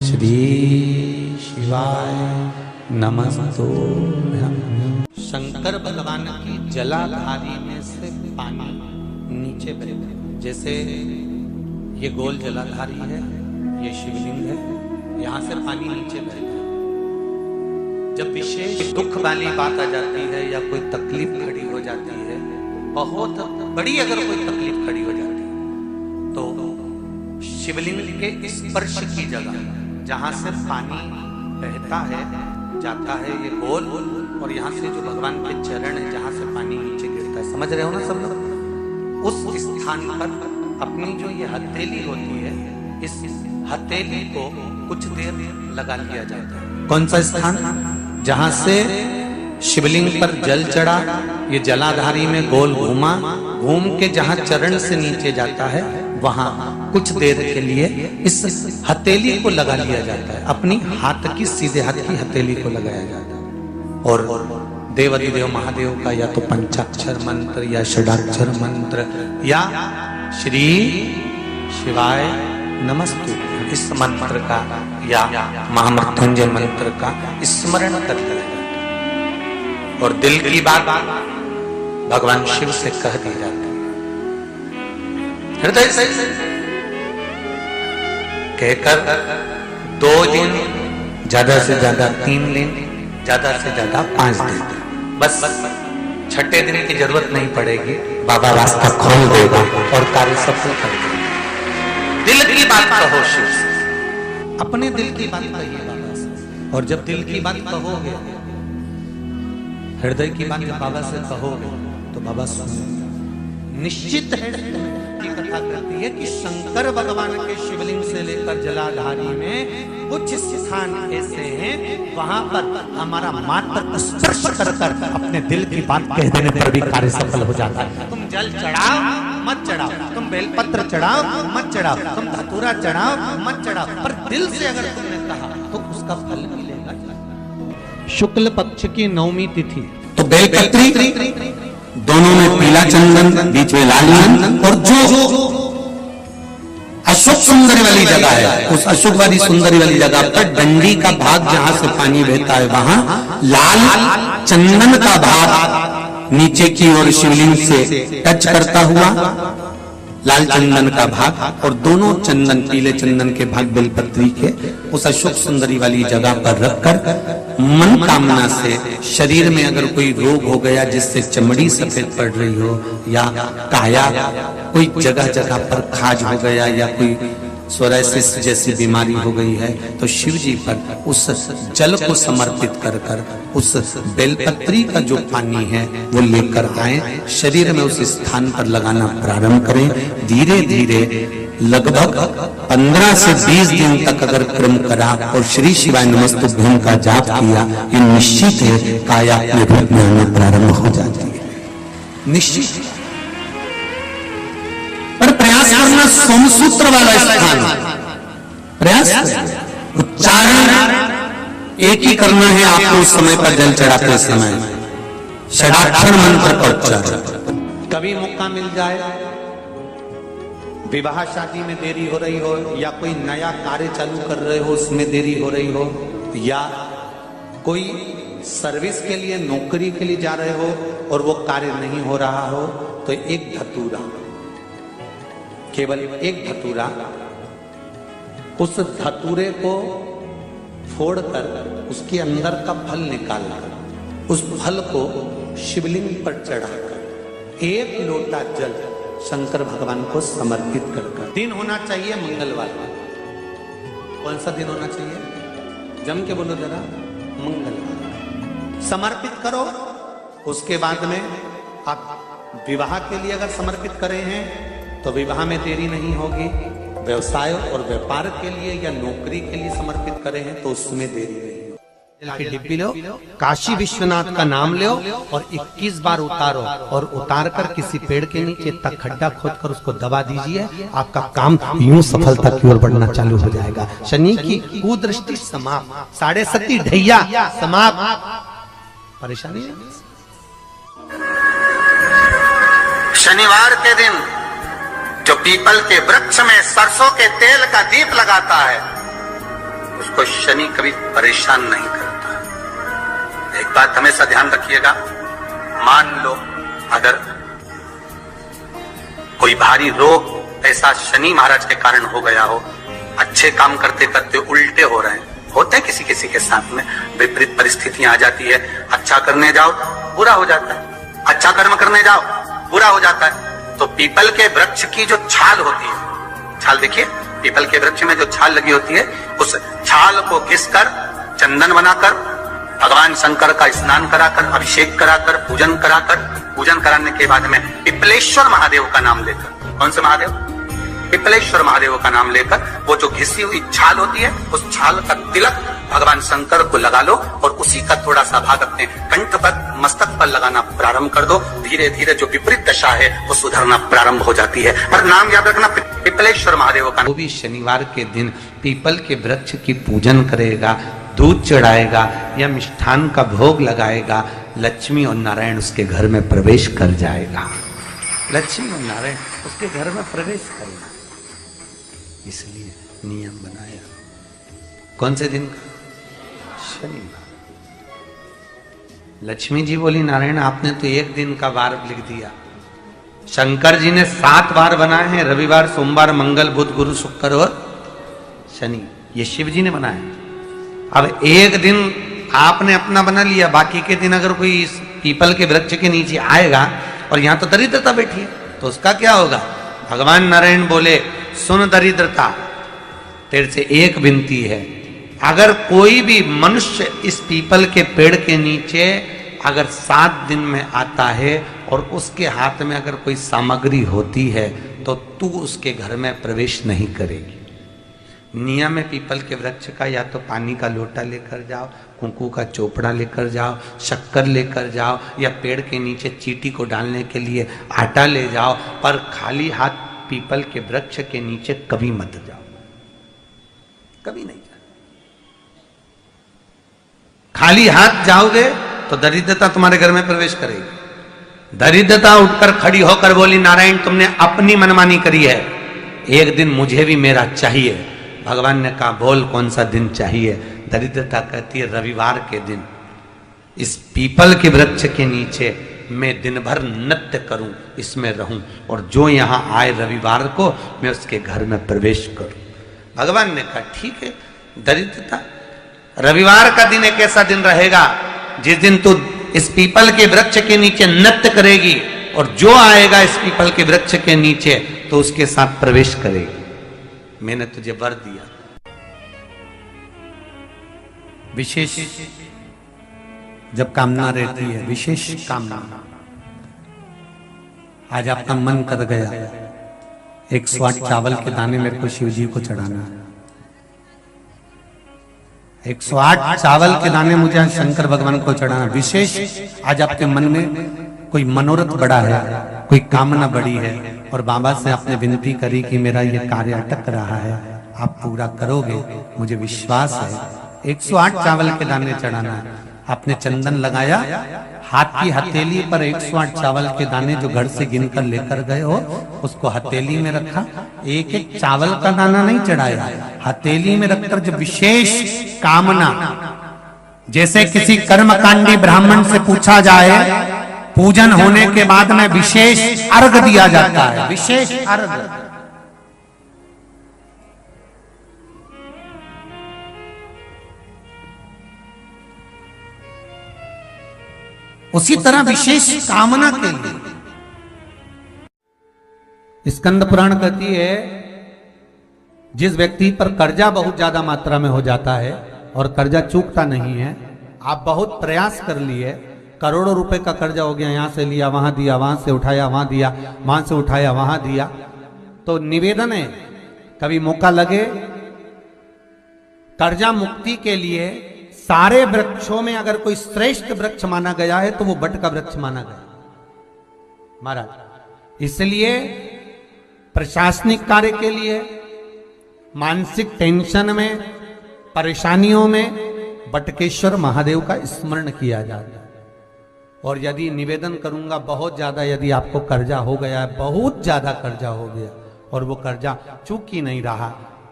श्री शिवाय नमस्तुभ्यं। शंकर भगवान की जलाधारी में से पानी नीचे बहता है। जैसे ये गोल जलाधारी है, ये शिवलिंग है, यहाँ से पानी नीचे बहता है। जब विशेष दुख वाली बात आ जाती है या कोई तकलीफ खड़ी हो जाती है, बहुत बड़ी अगर कोई तकलीफ खड़ी हो जाती है, तो शिवलिंग के स्पर्श की जगह जहां से पानी बहता है, जाता है ये गोल, और यहाँ से जो भगवान के चरण है जहां से पानी नीचे गिरता है, समझ रहे हो ना सब लोग? उस स्थान पर अपनी जो ये हथेली होती है, इस हथेली को कुछ देर लगा लिया जाता है। कौन सा स्थान? जहां से शिवलिंग पर जल चढ़ा, ये जलाधारी में गोल घूमा, घूम के जहां चरण से नीचे जाता है, वहां कुछ देर के लिए इस हथेली को लगा लिया जाता है। अपनी हाथ की, सीधे हाथ की हथेली को लगाया जाता है। और देवाधिदेव महादेव का या तो पंचाक्षर मंत्र या षडाक्षर मंत्र या श्री शिवाय नमस्तुभ्यं, इस मंत्र का या महामृत्युंजय मंत्र का स्मरण करते हैं और दिल की बात भगवान शिव से कह दी जाती है। हृदय से कहकर 2 दिन, ज्यादा से ज्यादा 3 दिन, ज्यादा से ज्यादा 5 दिन, बस 6ठे दिन की जरूरत नहीं पड़ेगी। बाबा रास्ता खोल देगा और कार्य सफल कर देगा। दिल की बात कहो शिव से, अपने दिल की बात कहिए बाबा से। और जब दिल की बात कहोगे, हृदय की बात बाबा से कहोगे, तो बाबा सुनेंगे। निश्चित है की कथा करती है कि शंकर भगवान के शिवलिंग से लेकर जलाधारी में कुछ स्थान ऐसे हैं, वहां पर हमारा मात्र स्पर्श कर अपने दिल की बात कह देने पर भी कार्य सफल हो जाता है। तुम जल चढ़ाओ मत चढ़ाओ, तुम बेलपत्र चढ़ाओ मत चढ़ाओ, तुम धतूरा चढ़ाओ मत चढ़ाओ, पर दिल से अगर तुमने कहा तो उसका फल मिलेगा। शुक्ल पक्ष की 9वीं तिथि तो बेलपत्री, दोनों में पीला चंदन, बीच में लाल चंदन, और जो अशोक सुंदरी वाली जगह है, उस अशोक वाली सुंदरी वाली जगह पर डंडी का भाग जहां से पानी बहता है, वहां लाल चंदन का भाग नीचे की ओर शिवलिंग से टच करता हुआ लाल चंदन का भाग, और दोनों चंदन, पीले चंदन के भाग बेलपत्री के उस अशोक सुंदरी वाली जगह पर रखकर मन कामना से, शरीर में अगर कोई रोग हो गया जिससे चमड़ी सफेद पड़ रही हो, या काया कोई जगह जगह पर खाज हो गया, या कोई सोराइसिस जैसी बीमारी हो गई है, तो शिव जी पर उस जल को समर्पित कर कर उस बेलपत्री का जो पानी है वो लेकर आए, शरीर में उस स्थान पर लगाना प्रारंभ करें। धीरे धीरे लगभग 15 से 20 दिन तक अगर क्रम करा और श्री शिवाय नमस्तुभ्यं का जाप किया, ये निश्चित है काया अपने रूप में आना प्रारंभ हो जाती है, निश्चित। पर प्रयास करना सोमसूत्र वाला स्थान, प्रयास उच्चारण एक ही करना है आपको उस समय पर जल चढ़ाते समय, षडाक्षर मंत्र का उच्चारण। कभी मौका मिल जाए, विवाह शादी में देरी हो रही हो, या कोई नया कार्य चालू कर रहे हो उसमें देरी हो रही हो, या कोई सर्विस के लिए, नौकरी के लिए जा रहे हो और वो कार्य नहीं हो रहा हो, तो एक धतूरा, केवल एक धतूरा, उस धतूरे को फोड़कर उसके अंदर का फल निकालना, उस फल को शिवलिंग पर चढ़ाकर 1 लोटा जल शंकर भगवान को समर्पित कर। दिन होना चाहिए मंगलवार। कौन सा दिन होना चाहिए? जम के बोलो जरा, मंगलवार समर्पित करो। उसके बाद में आप विवाह के लिए अगर समर्पित करे हैं तो विवाह में देरी नहीं होगी। व्यवसाय और व्यापार के लिए या नौकरी के लिए समर्पित करे हैं तो उसमें देरी नहीं होगी। डिब्बी लो, काशी विश्वनाथ का नाम लो और 21 बार उतारो, और उतार कर किसी पेड़ के नीचे तक खड्डा खोद कर उसको दबा दीजिए। आपका काम यूं सफलता की ओर बढ़ना चालू हो जाएगा। शनि की कुदृष्टि समाप्त, 7.5 ढैया समाप्त। परेशानी है? शनिवार के दिन जो पीपल के वृक्ष में सरसों के तेल का दीप लगाता है, को शनि कभी परेशान नहीं करता। एक बात हमेशा ध्यान रखिएगा, मान लो अगर कोई भारी रोग ऐसा शनि महाराज के कारण हो गया हो, अच्छे काम करते करते उल्टे हो रहे हैं, होते हैं किसी किसी के साथ में, विपरीत परिस्थितियां आ जाती है, अच्छा करने जाओ बुरा हो जाता है, अच्छा कर्म करने जाओ बुरा हो जाता है। तो पीपल के वृक्ष की जो छाल होती है, छाल देखिए, पीपल के वृक्ष में जो छाल लगी होती है, उस छाल को घिसकर चंदन बनाकर भगवान शंकर का स्नान कराकर, अभिषेक कराकर, पूजन कराने के बाद में पिपलेश्वर महादेव का नाम लेकर, कौन से महादेव? पिपलेश्वर महादेव का नाम लेकर वो जो घिसी हुई छाल होती है, उस छाल का तिलक भगवान शंकर को लगा लो और उसी का थोड़ा सा भाग अपने कंठ पर, मस्तक पर लगाना प्रारंभ कर दो। धीरे धीरे जो विपरीत दशा है वो सुधरना प्रारंभ हो जाती है। पर नाम याद रखना, पिपलेश्वर महादेव का। वो भी शनिवार के दिन पीपल के वृक्ष की पूजन करेगा, दूध चढ़ाएगा या मिष्ठान का भोग लगाएगा, लक्ष्मी और नारायण उसके घर में प्रवेश कर जाएगा। लक्ष्मी और नारायण उसके घर में प्रवेश करेगा, इसलिए नियम बनाया। कौन से दिन का? शनिवार। लक्ष्मी जी बोली, नारायण आपने तो एक दिन का वार लिख दिया, शंकर जी ने 7 वार बनाए हैं, रविवार, सोमवार, मंगल, बुध, गुरु, शुक्र और शनि, ये शिव जी ने बनाया। अब एक दिन आपने अपना बना लिया, बाकी के दिन अगर कोई इस पीपल के वृक्ष के नीचे आएगा और यहां तो दरिद्रता बैठी है, तो उसका क्या होगा? भगवान नारायण बोले, सुन दरिद्रता, तेरे से एक विनती है, अगर कोई भी मनुष्य इस पीपल के पेड़ के नीचे अगर 7 दिन में आता है और उसके हाथ में अगर कोई सामग्री होती है तो तू उसके घर में प्रवेश नहीं करेगी। नियम है पीपल के वृक्ष का, या तो पानी का लोटा लेकर जाओ, कुंकू का चोपड़ा लेकर जाओ, शक्कर लेकर जाओ, या पेड़ के नीचे चींटी को डालने के लिए आटा ले जाओ, पर खाली हाथ पीपल के वृक्ष के नीचे कभी मत जाओ, कभी नहीं जाओ। खाली हाथ जाओगे तो दरिद्रता तुम्हारे घर में प्रवेश करेगी। दरिद्रता उठकर खड़ी होकर बोली, नारायण तुमने अपनी मनमानी करी है, एक दिन मुझे भी मेरा चाहिए। भगवान ने कहा, बोल कौन सा दिन चाहिए? दरिद्रता कहती है, रविवार के दिन इस पीपल के वृक्ष के नीचे मैं दिन भर नृत्य करूं, इसमें रहूं, और जो यहां आए रविवार को मैं उसके घर में प्रवेश करूं। भगवान ने कहा, ठीक है। दरिद्रता, रविवार का दिन एक ऐसा दिन रहेगा जिस दिन तू इस पीपल के वृक्ष के नीचे नृत्य करेगी और जो आएगा इस पीपल के वृक्ष के नीचे तो उसके साथ प्रवेश करेगी। मैंने तुझे वर दिया। विशेष जब कामना रहती है, विशेष कामना, आज आपका मन कर गया 108 चावल के दाने मेरे को शिव जी को चढ़ाना है, 108 चावल के दाने मुझे आज शंकर भगवान को चढ़ाना। विशेष आज आपके मन में कोई मनोरथ बड़ा है, कोई कामना बड़ी है और बाबा से आपने विनती करी कि मेरा ये कार्य अटक रहा है, आप पूरा करोगे, मुझे विश्वास है। 108 चावल के दाने चढ़ाना है। आपने चंदन लगाया, हाथ की हथेली पर 108 चावल के दाने जो घर से गिनकर लेकर गए हो उसको हथेली में रखा। एक एक चावल का दाना नहीं चढ़ाया, हथेली में रखकर जो विशेष कामना, जैसे किसी कर्मकांडी ब्राह्मण से पूछा जाए, पूजन होने के बाद में विशेष अर्घ दिया जाता है, विशेष अर्घ। उसी तरह विशेष कामना के लिए स्कंद पुराण कहती है, जिस व्यक्ति पर कर्जा बहुत ज्यादा मात्रा में हो जाता है और कर्जा चूकता नहीं है, आप बहुत प्रयास कर लिए, करोड़ों रुपए का कर्जा हो गया, यहां से लिया वहां दिया, वहां से उठाया वहां दिया, वहां से उठाया वहां दिया, तो निवेदन है कभी मौका लगे कर्जा मुक्ति के लिए सारे वृक्षों में अगर कोई श्रेष्ठ वृक्ष माना गया है तो वो बट का वृक्ष माना गया महाराज। इसलिए प्रशासनिक कार्य के लिए, मानसिक टेंशन में, परेशानियों में बटकेश्वर महादेव का स्मरण किया जाता है। और यदि निवेदन करूंगा बहुत ज्यादा, यदि आपको कर्जा हो गया है, बहुत ज्यादा कर्जा हो गया और वो कर्जा चूक ही नहीं रहा,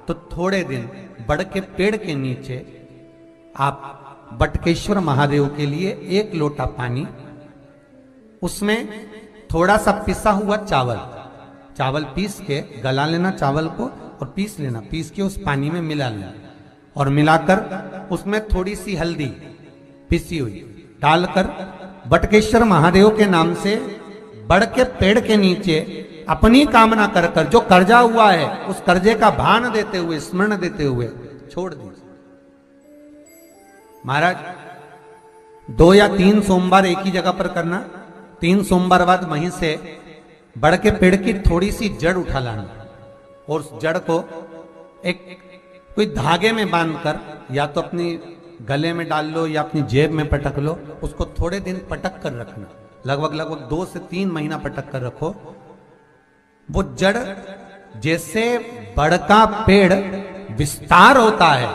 तो थोड़े दिन बड़ के पेड़ के नीचे आप बटकेश्वर महादेव के लिए 1 लोटा पानी, उसमें थोड़ा सा पिसा हुआ चावल पीस के गला लेना चावल को और पीस लेना, पीस के उस पानी में मिला लेना और मिलाकर उसमें थोड़ी सी हल्दी पिसी हुई डालकर बटकेश्वर महादेव के नाम से बड़ के पेड़ के नीचे अपनी कामना कर कर जो कर्जा हुआ है उस कर्जे का भान देते हुए, स्मरण देते हुए छोड़ दीजिए। महाराज 2 या 3 सोमवार एक ही जगह पर करना, 3 सोमवार बाद वहीं से बड़ के पेड़ की थोड़ी सी जड़ उठा लाना और उस जड़ को एक कोई धागे में बांधकर या तो अपनी गले में डाल लो या अपनी जेब में पटक लो, उसको थोड़े दिन पटक कर रखना, लगभग 2 से 3 महीना पटक कर रखो। वो जड़ जैसे बड़ का पेड़ विस्तार होता है,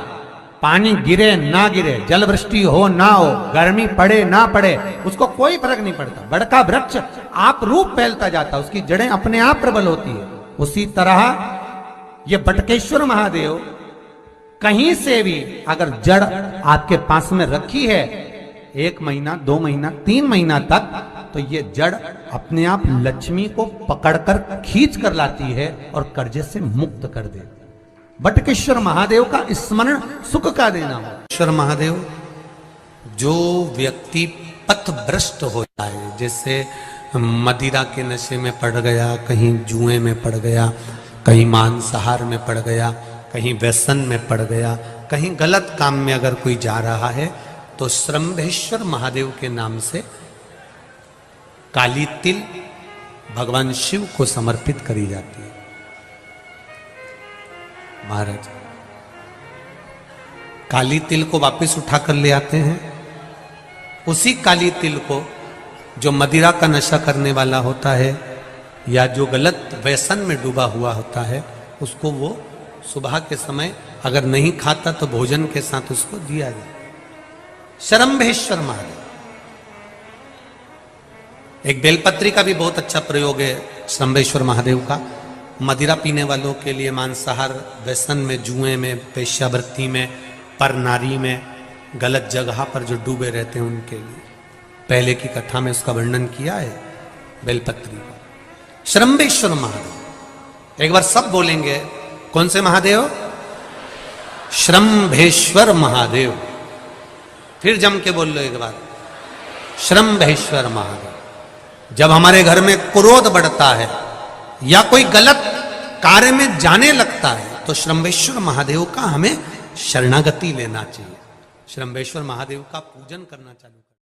पानी गिरे ना गिरे, जल वृष्टि हो ना हो, गर्मी पड़े ना पड़े, उसको कोई फर्क नहीं पड़ता। बड़ का वृक्ष आप रूप फैलता जाता, उसकी जड़ें अपने आप प्रबल होती है। उसी तरह ये बटकेश्वर महादेव कहीं से भी अगर जड़ आपके पास में रखी है 1 महीना 2 महीना 3 महीना तक, तो ये जड़ अपने आप लक्ष्मी को पकड़कर खींच कर लाती है और कर्जे से मुक्त कर दे। बटकेश्वर महादेव का स्मरण सुख का देना हो। बटकेश्वर महादेव, जो व्यक्ति पथभ्रष्ट हो जाए, जैसे मदिरा के नशे में पड़ गया, कहीं जुए में पड़ गया, कहीं मांसाहार में पड़ गया, कहीं व्यसन में पड़ गया, कहीं गलत काम में अगर कोई जा रहा है, तो श्रम्भेश्वर महादेव के नाम से काली तिल भगवान शिव को समर्पित करी जाती है। महाराज काली तिल को वापस उठा कर ले आते हैं, उसी काली तिल को जो मदिरा का नशा करने वाला होता है या जो गलत व्यसन में डूबा हुआ होता है, उसको वो सुबह के समय अगर नहीं खाता तो भोजन के साथ उसको दिया जाए। श्रम्भेश्वर महादेव। एक बेलपत्री का भी बहुत अच्छा प्रयोग है श्रम्भेश्वर महादेव का, मदिरा पीने वालों के लिए, मांसाहार, व्यसन में, जुए में, पेशावृत्ति में, पर नारी में, गलत जगह पर जो डूबे रहते हैं उनके लिए। पहले की कथा में उसका वर्णन किया है बेलपत्री का। श्रम्भेश्वर महादेव, एक बार सब बोलेंगे, कौन से महादेव? श्रम्भेश्वर महादेव। फिर जम के बोल लो एक बार, श्रम्भेश्वर महादेव। जब हमारे घर में क्रोध बढ़ता है या कोई गलत कार्य में जाने लगता है, तो श्रम्भेश्वर महादेव का हमें शरणागति लेना चाहिए, श्रम्भेश्वर महादेव का पूजन करना चालू करना।